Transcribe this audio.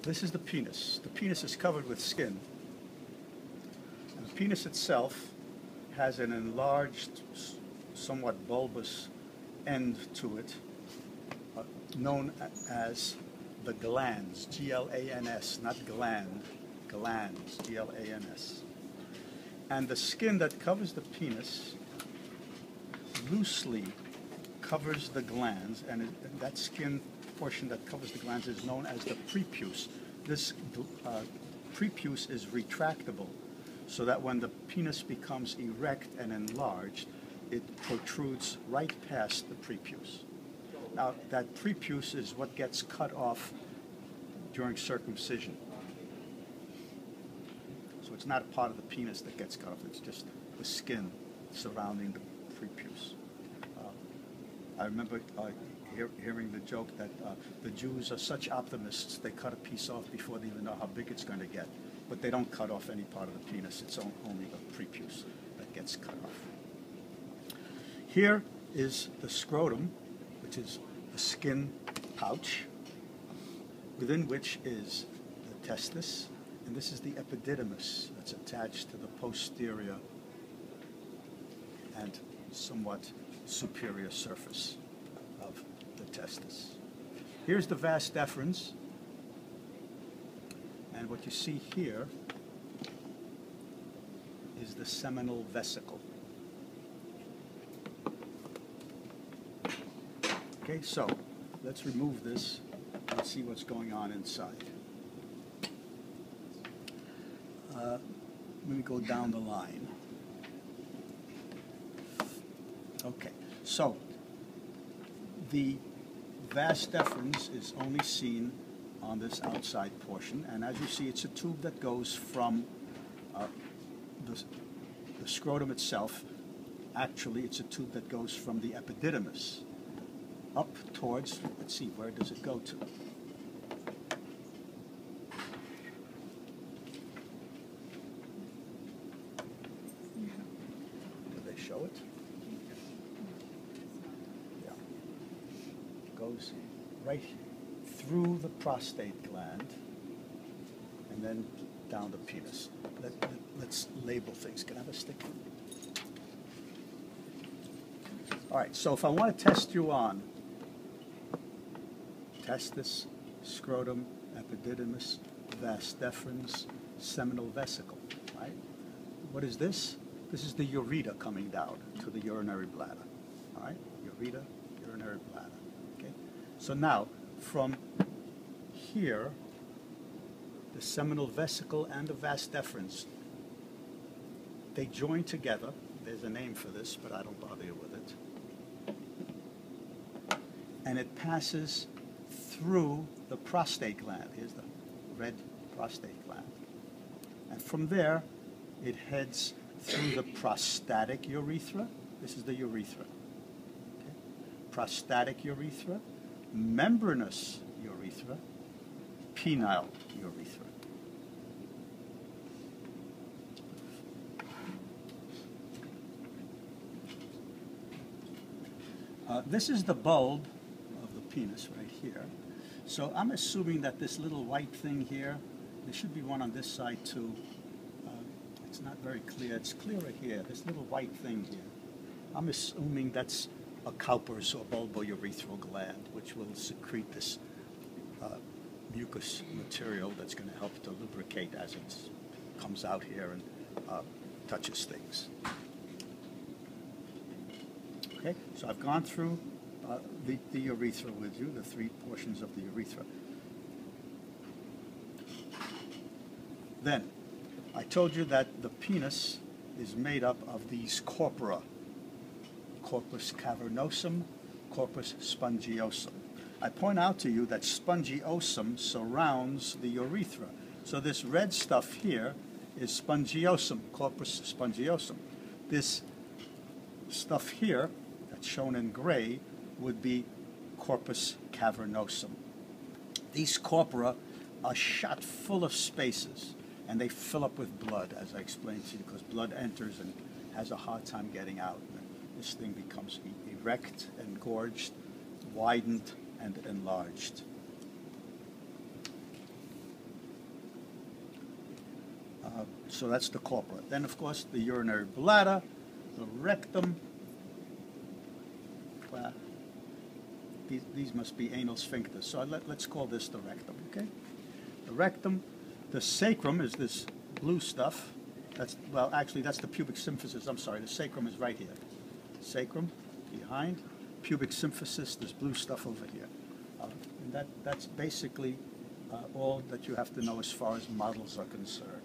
This is the penis. The penis is covered with skin. And the penis itself has an enlarged, somewhat bulbous end to it, known as the glans, G-L-A-N-S, not gland, glans, G-L-A-N-S. And the skin that covers the penis loosely covers the glans, and that skin portion that covers the glans is known as the prepuce. This prepuce is retractable, so that when the penis becomes erect and enlarged, it protrudes right past the prepuce. Now, that prepuce is what gets cut off during circumcision. So it's not a part of the penis that gets cut off, it's just the skin surrounding the prepuce. I remember hearing the joke that the Jews are such optimists, they cut a piece off before they even know how big it's going to get. But they don't cut off any part of the penis, it's only the prepuce that gets cut off. Here is the scrotum, which is the skin pouch, within which is the testis, and this is the epididymis that's attached to the posterior and somewhat superior surface of the testis. Here's the vas deferens, and what you see here is the seminal vesicle. Okay, so let's remove this and see what's going on inside. Let me go down the line. Okay, so the vas deferens is only seen on this outside portion, and as you see, it's a tube that goes from the scrotum itself. Actually, it's a tube that goes from the epididymis up towards, let's see, where does it go to? Do they show it? Yeah. It goes right through the prostate gland and then down the penis. Let's label things. Can I have a stick? All right, so if I want to test you on testis, scrotum, epididymis, vas deferens, seminal vesicle, right? What is this? This is the ureter coming down to the urinary bladder, all right? Ureter, urinary bladder, okay? So now, from here, the seminal vesicle and the vas deferens, they join together. There's a name for this, but I don't bother you with it. And it passes through the prostate gland. Here's the red prostate gland. And from there, it heads through the prostatic urethra. This is the urethra. Okay. Prostatic urethra, membranous urethra, penile urethra. This is the bulb of the penis right here. So I'm assuming that this little white thing here, there should be one on this side too. It's not very clear. It's clearer here. This little white thing here. I'm assuming that's a Cowper's or bulbourethral gland, which will secrete this mucus material that's going to help to lubricate as it comes out here and touches things. Okay, so I've gone through the urethra with you, the three portions of the urethra. Then, I told you that the penis is made up of these corpora: corpus cavernosum, corpus spongiosum. I point out to you that spongiosum surrounds the urethra. So this red stuff here is spongiosum, corpus spongiosum. This stuff here, that's shown in gray, would be corpus cavernosum. These corpora are shot full of spaces, and they fill up with blood, as I explained to you, because blood enters and has a hard time getting out. This thing becomes erect, engorged, widened, and enlarged. So that's the corpora. Then, of course, the urinary bladder, the rectum. These must be anal sphincters. So let's call this the rectum, okay? The rectum. The sacrum is this blue stuff. Well, actually, that's the pubic symphysis. I'm sorry, the sacrum is right here. Sacrum, behind. Pubic symphysis, this blue stuff over here. And that's basically all that you have to know as far as models are concerned.